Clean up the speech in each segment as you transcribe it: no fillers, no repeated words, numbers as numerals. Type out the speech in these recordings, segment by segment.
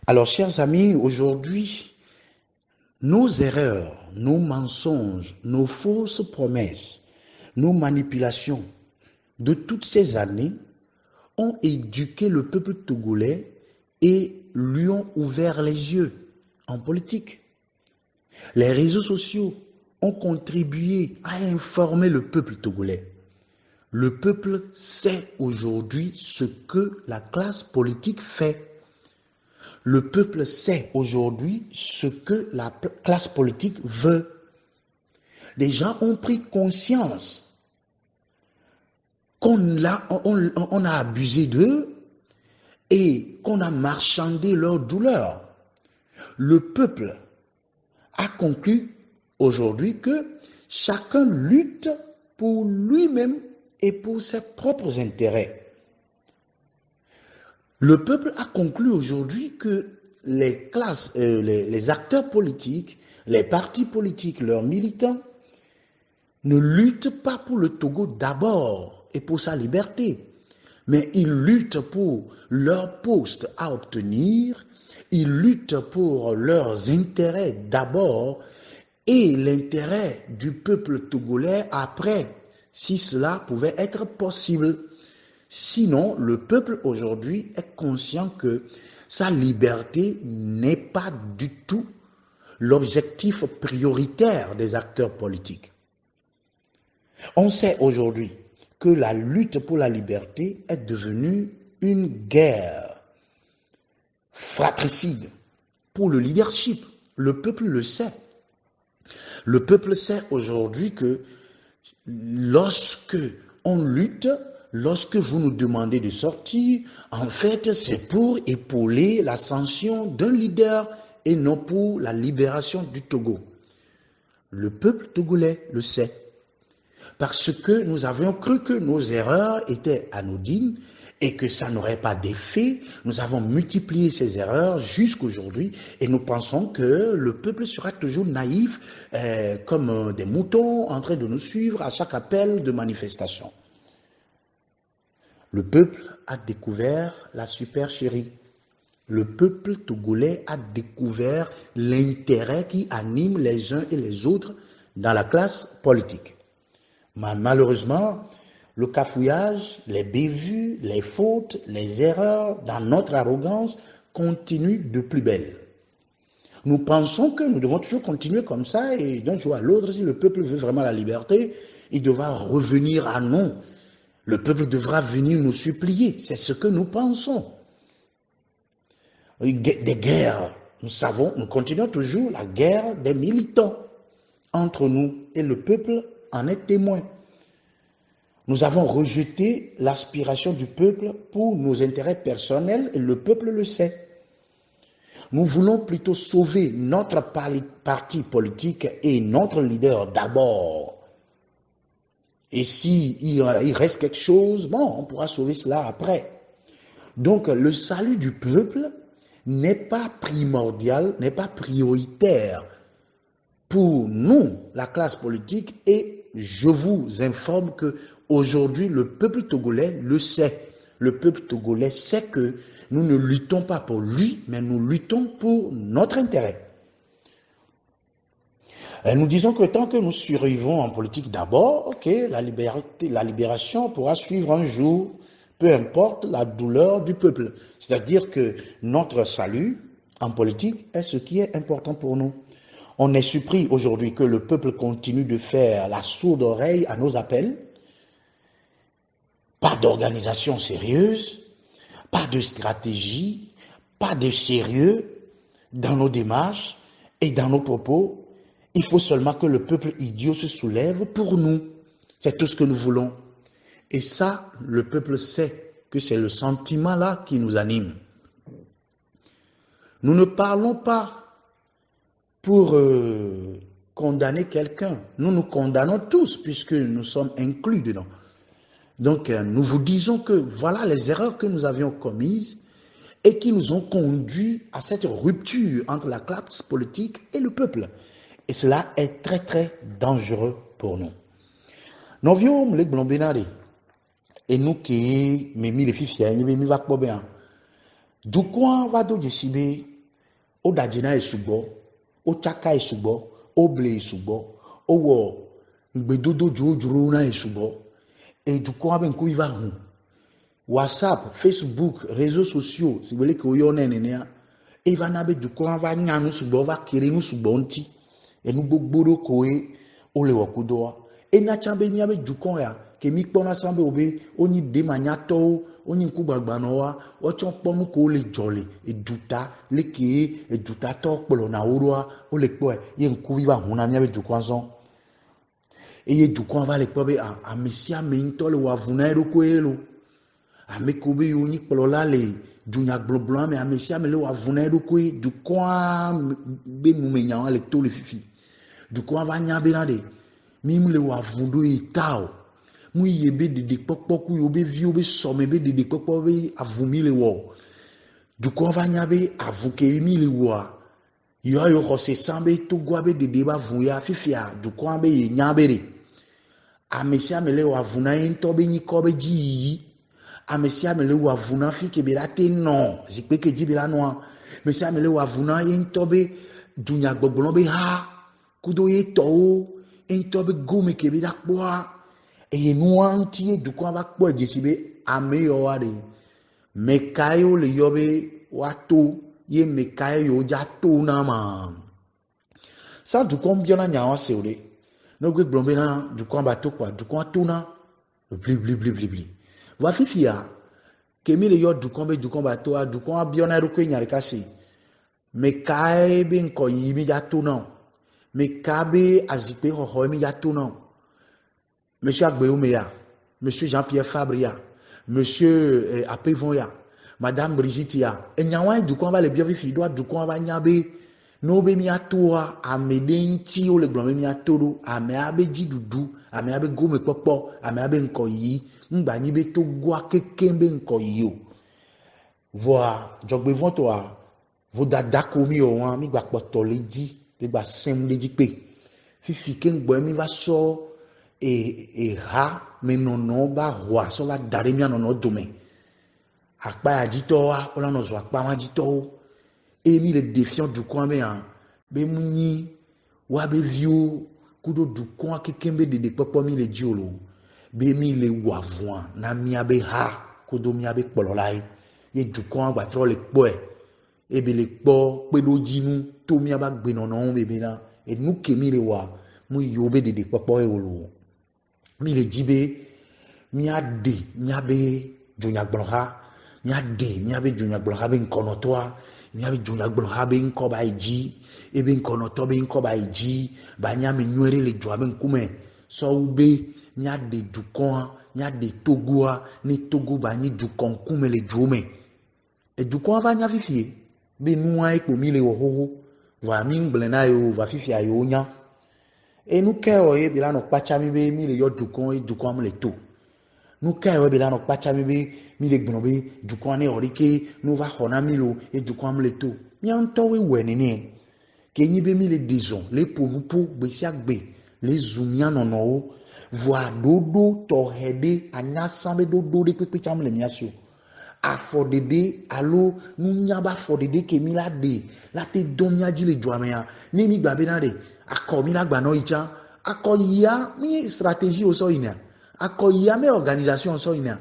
Alors, chers amis, aujourd'hui, nos erreurs, nos mensonges, nos fausses promesses, nos manipulations de toutes ces années ont éduqué le peuple togolais et lui ont ouvert les yeux en politique. Les réseaux sociaux ont contribué à informer le peuple togolais. Le peuple sait aujourd'hui ce que la classe politique fait. Le peuple sait aujourd'hui ce que la classe politique veut. Les gens ont pris conscience qu'on a abusé d'eux et qu'on a marchandé leur douleur. Le peuple a conclu aujourd'hui que chacun lutte pour lui-même et pour ses propres intérêts. Le peuple a conclu aujourd'hui que les acteurs politiques, les partis politiques, leurs militants, ne luttent pas pour le Togo d'abord et pour sa liberté, mais ils luttent pour leur poste à obtenir, ils luttent pour leurs intérêts d'abord et l'intérêt du peuple togolais après, si cela pouvait être possible. Sinon, le peuple aujourd'hui est conscient que sa liberté n'est pas du tout l'objectif prioritaire des acteurs politiques. On sait aujourd'hui que la lutte pour la liberté est devenue une guerre fratricide pour le leadership. Le peuple le sait. Le peuple sait aujourd'hui que lorsque on lutte, lorsque vous nous demandez de sortir, en fait, c'est pour épauler l'ascension d'un leader et non pour la libération du Togo. Le peuple togolais le sait. Parce que nous avions cru que nos erreurs étaient anodines et que ça n'aurait pas d'effet. Nous avons multiplié ces erreurs jusqu'aujourd'hui et nous pensons que le peuple sera toujours naïf comme des moutons en train de nous suivre à chaque appel de manifestation. Le peuple a découvert la supercherie. Le peuple togolais a découvert l'intérêt qui anime les uns et les autres dans la classe politique. Malheureusement, le cafouillage, les bévues, les fautes, les erreurs dans notre arrogance continuent de plus belle. Nous pensons que nous devons toujours continuer comme ça et d'un jour à l'autre, si le peuple veut vraiment la liberté, il devra revenir à nous. Le peuple devra venir nous supplier. C'est ce que nous pensons. Des guerres, nous continuons toujours la guerre des militants entre nous et le peuple en est témoin. Nous avons rejeté l'aspiration du peuple pour nos intérêts personnels et le peuple le sait. Nous voulons plutôt sauver notre parti politique et notre leader d'abord. Et s'il reste quelque chose, bon, on pourra sauver cela après. Donc le salut du peuple n'est pas primordial, n'est pas prioritaire pour nous, la classe politique, et je vous informe que aujourd'hui le peuple togolais le sait. Le peuple togolais sait que nous ne luttons pas pour lui, mais nous luttons pour notre intérêt. Et nous disons que tant que nous survivons en politique d'abord, ok, la libération pourra suivre un jour, peu importe la douleur du peuple. C'est-à-dire que notre salut en politique est ce qui est important pour nous. On est surpris aujourd'hui que le peuple continue de faire la sourde oreille à nos appels. Pas d'organisation sérieuse, pas de stratégie, pas de sérieux dans nos démarches et dans nos propos. Il faut seulement que le peuple idiot se soulève pour nous. C'est tout ce que nous voulons. Et ça, le peuple sait que c'est le sentiment-là qui nous anime. Nous ne parlons pas pour condamner quelqu'un. Nous nous condamnons tous puisque nous sommes inclus dedans. Donc, nous vous disons que voilà les erreurs que nous avions commises et qui nous ont conduit à cette rupture entre la classe politique et le peuple. Et cela est très très dangereux pour nous. Nous vions les blombinari et nous qui memi les fifia et memi va quoi bien. Du quoi va do jesibe o dajina esugbɔ, o tsaka esugbɔ, o ble esugbɔ, o wɔ gbedodo dzrodro na esugbɔ. Edukɔ abe ŋku va hu. WhatsApp, Facebook, réseaux sociaux, si vous voulez que vous ayez un et va nabe dukɔ va nya nu sugbɔ, va kiri nu sugbɔ ŋti. Et nous gbogbo koe o le wakudoa. Et na tsambe miabe dukɔ ya ke mi kpɔna sambe obe oni dema nyatɔwo, oni ŋku gbagbanoa, wotsɔ kpɔnu ko le dzɔle, eduta leke edutatɔ kplɔ na woɖoa, o le kpɔe ye ŋkuvi va hu na miabe dukɔ zɔn. Eye dukɔ va le kpɔ be ame sia ame ŋutɔ le wavu na eɖokoe lo. Ame ko be yo nyi kplɔla le dunyagblɔgblɔ me ame sia ame le wavu na eɖokoe. Dukɔ be nume nyawa le to le fifi. Dukɔ va nya be na de mi le wavu ɖo yi ta o. Mu ye be dedekpɔkpɔ ku yo be viwo be sɔme be dedekpɔkpɔ be avu mi le wɔ. Dukɔ va nya be avu ke mi le wɔa. Yo xɔse san be togoa be dede ba vu ya fifia dukɔ be ye nya be de. Ame sia ame le wavu na ye ŋutɔ be nyikɔ be dzi yiyi. Ame sia ame le wavu na fi ke be la te nɔ zikpe ke dzi be la nɔa. Ame sia ame le wavu na ye ŋutɔ be dunyagbɔgblɔ be ha kudo ye tɔwo ye ŋutɔ be gome ke be la kpɔa. Eye nua ŋuti ye dukɔ va kpɔ dzesi be ame yawoa de meka ye wo le yɔ be woato ye meka ye yewo dza to na ma. Sa dukɔ biɔna nyawa se o de. Ne gbe gblɔ be na dukɔ ba to kpɔa dukɔ to na bli. Va fifia ke mi le yɔ dukɔ be dukɔ ba toa dukɔ biɔna eɖokui nya ɖeka se. Meka ye be ŋkɔ yi mi dza to na o. Meka be azikpe xɔxɔ mi dza to na o. Monsieur Agbeome ya, Monsieur Jean-Pierre Fabre ya, Monsieur Apevon ya, Madame Brigitte ya. Enyawa dukɔ va le biɔ fifi doa dukɔ va nya be no be mi atoa ame de ŋti o le gblɔ be mi ato ɖo, ame abe dziɖuɖu, ame abe gome kpɔkpɔ, ame abe ŋkɔ yi, ŋgba nyi be togoa keke be ŋkɔ yi o. Voa dzɔgbevɔ tɔa vodada ko mi o wa mi gba kpɔtɔ le dzi, be gba sem le dzi kpe. Fifi ke ŋgbɔ mi va sɔ ha me nono ba hoa so la da ɖe mia nono dome. Akpa ya dzitɔwa wona nɔ zɔ akpa ma dzitɔwo. E mi le defiant dukɔ me ya be mu nyi wa be viwo kudo dukɔ keke be dedekpɔkpɔ mi le dzi o lo. Be mi le wavua na mia be ha kudo mia be kplɔla ye. Ye dukɔ gba trɔ le kpɔe. E be le kpɔ kpeɖodzinu to mia ba gbenɔnɔ be be na enu ke mi le wa mu yo be dedekpɔkpɔ ye o lo. Mi le dzi be mia de mia be dunyagblɔha, mia de mia be dunyagblɔha be ŋkɔnɔtɔa, mia be dunyagblɔha be ŋkɔ ba yi dzi, ebe ŋkɔnɔtɔ be ŋkɔ ba yi dzi, ba nya me nyuie le dzɔa be ŋkume, sɔwu be mia de dukɔa, mia de Togoa, ne Togo ba nyi dukɔ ŋkume le dzo me. Dukɔa va nya fifi be nua ekpo mi le wɔ xoxo, va mi ŋgble na yo va fifia yo nya. Nu ke o ye be la no kpatsa mi be mi le yɔ dukɔ ye dukɔ me le to. Nu ke o be la no kpatsa mi be mi le gblɔ be dukɔ ne ɔri ke nu va xɔ na mi lo ye dukɔ me le to. Mia ŋutɔ we wɔ nene. Ke nyi be mi le dezɔn le ƒo nuƒo gbe sia gbe le zu mia nɔnɔwo. Voa ɖoɖo tɔxɛ ɖe anyasa be ɖoɖo ɖe kpekpe tsam le mia si o. Afɔɖeɖe alo nunya ba afɔɖeɖe ke mi la de la te dɔ mia dzi le dzɔa mea. Ne mi gba be na de akɔ mi la gba nɔ yi tsã. Akɔ yia mi stratégie o sɔ yina. Akɔ yia me organisation sɔ yina.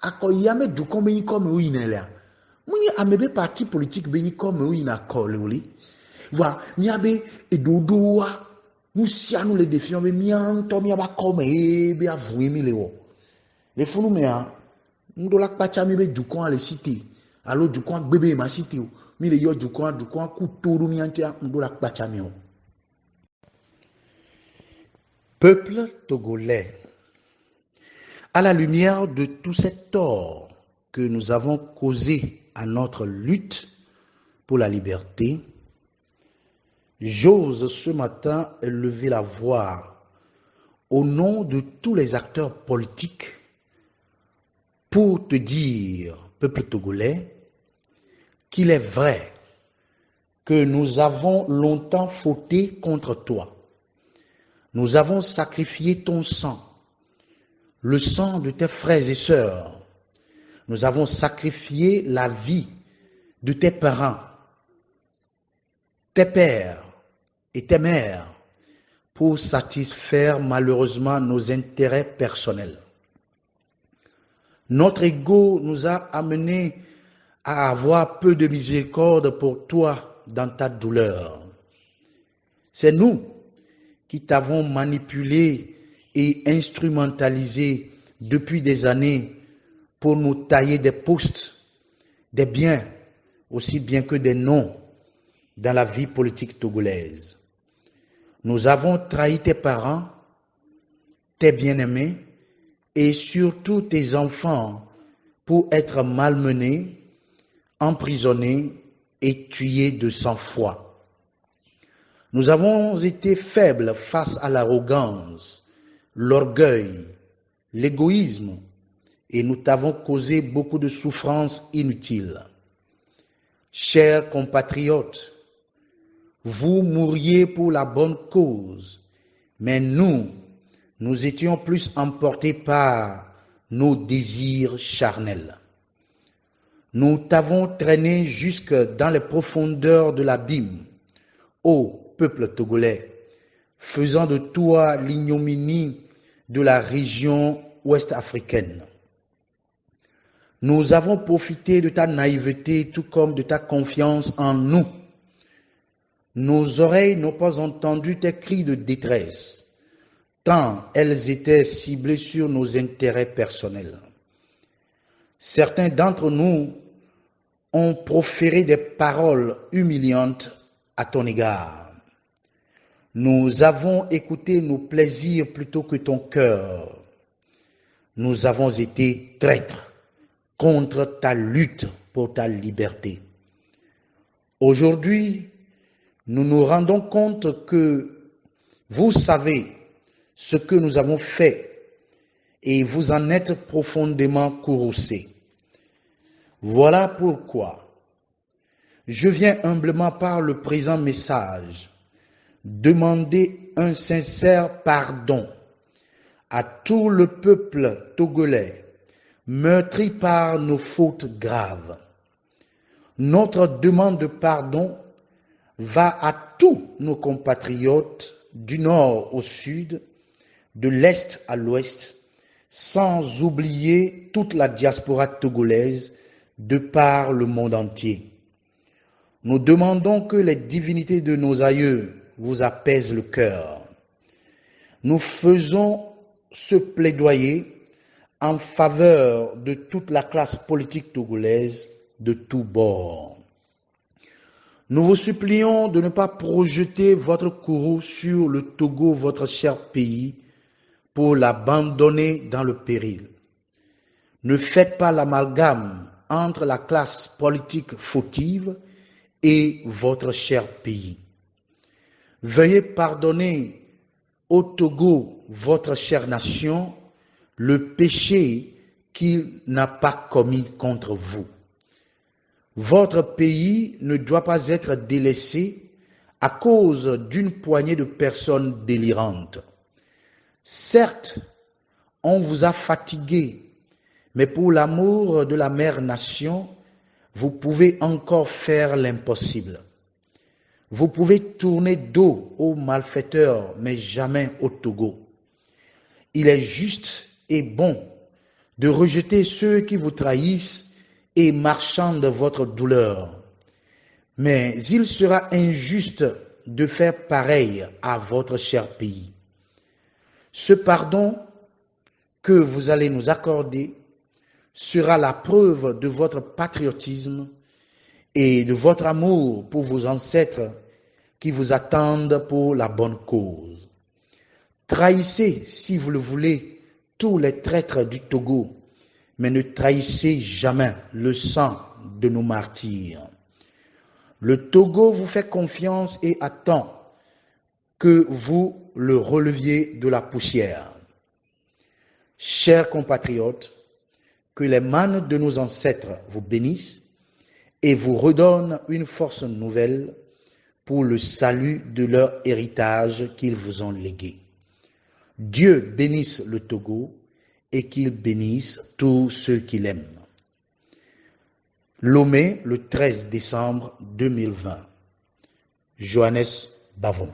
Akɔ yia me dukɔ be nyikɔ me o yina lea. Mu nye ame be parti politique be nyikɔ me o yina kɔ le o li. Voa mia be eɖoɖoa nu sia nu le defiant be mia ŋutɔ mia ba kɔ me be avu mi le wɔ. Le funu mea ŋdo la kpatsa mi be dukɔ le cité alo dukɔ gbe be ma cité o. Mi le yɔ dukɔ ku to ɖo mia ŋutia ŋdo la kpatsa mi o. Peuple togolais, à la lumière de tous ces torts que nous avons causés à notre lutte pour la liberté, j'ose ce matin lever la voix au nom de tous les acteurs politiques pour te dire, peuple togolais, qu'il est vrai que nous avons longtemps fauté contre toi. Nous avons sacrifié ton sang, le sang de tes frères et sœurs. Nous avons sacrifié la vie de tes parents. tes pères et tes mères pour satisfaire malheureusement nos intérêts personnels. Notre ego nous a amenés à avoir peu de miséricorde pour toi dans ta douleur. C'est nous qui t'avons manipulé et instrumentalisé depuis des années pour nous tailler des postes, des biens, aussi bien que des noms dans la vie politique togolaise. Nous avons trahi tes parents, tes bien-aimés et surtout tes enfants pour être malmenés, emprisonnés et tués de sang-froid. Nous avons été faibles face à l'arrogance, l'orgueil, l'égoïsme et nous t'avons causé beaucoup de souffrances inutiles. Chers compatriotes, vous mouriez pour la bonne cause, mais nous étions plus emportés par nos désirs charnels. Nous t'avons traîné jusque dans les profondeurs de l'abîme, ô peuple togolais, faisant de toi l'ignominie de la région ouest-africaine. Nous avons profité de ta naïveté tout comme de ta confiance en nous. Nos oreilles n'ont pas entendu tes cris de détresse, tant elles étaient ciblées sur nos intérêts personnels. Certains d'entre nous ont proféré des paroles humiliantes à ton égard. Nous avons écouté nos plaisirs plutôt que ton cœur. Nous avons été traîtres contre ta lutte pour ta liberté. Aujourd'hui, nous nous rendons compte que vous savez ce que nous avons fait et vous en êtes profondément courroucés. Voilà pourquoi je viens humblement par le présent message demander un sincère pardon à tout le peuple togolais meurtri par nos fautes graves. Notre demande de pardon va à tous nos compatriotes du nord au sud, de l'est à l'ouest, sans oublier toute la diaspora togolaise de par le monde entier. Nous demandons que les divinités de nos aïeux vous apaisent le cœur. Nous faisons ce plaidoyer en faveur de toute la classe politique togolaise de tous bords. Nous vous supplions de ne pas projeter votre courroux sur le Togo, votre cher pays, pour l'abandonner dans le péril. Ne faites pas l'amalgame entre la classe politique fautive et votre cher pays. Veuillez pardonner au Togo, votre chère nation, le péché qu'il n'a pas commis contre vous. Votre pays ne doit pas être délaissé à cause d'une poignée de personnes délirantes. Certes, on vous a fatigué, mais pour l'amour de la mère nation, vous pouvez encore faire l'impossible. Vous pouvez tourner dos aux malfaiteurs, mais jamais au Togo. Il est juste et bon de rejeter ceux qui vous trahissent et marchandent votre douleur. Mais il sera injuste de faire pareil à votre cher pays. Ce pardon que vous allez nous accorder sera la preuve de votre patriotisme et de votre amour pour vos ancêtres qui vous attendent pour la bonne cause. Trahissez, si vous le voulez, tous les traîtres du Togo, mais ne trahissez jamais le sang de nos martyrs. Le Togo vous fait confiance et attend que vous le releviez de la poussière. Chers compatriotes, que les manes de nos ancêtres vous bénissent et vous redonnent une force nouvelle pour le salut de leur héritage qu'ils vous ont légué. Dieu bénisse le Togo et qu'il bénisse tous ceux qui l'aiment. Lomé, le 13 décembre 2020. Johannes Bavon.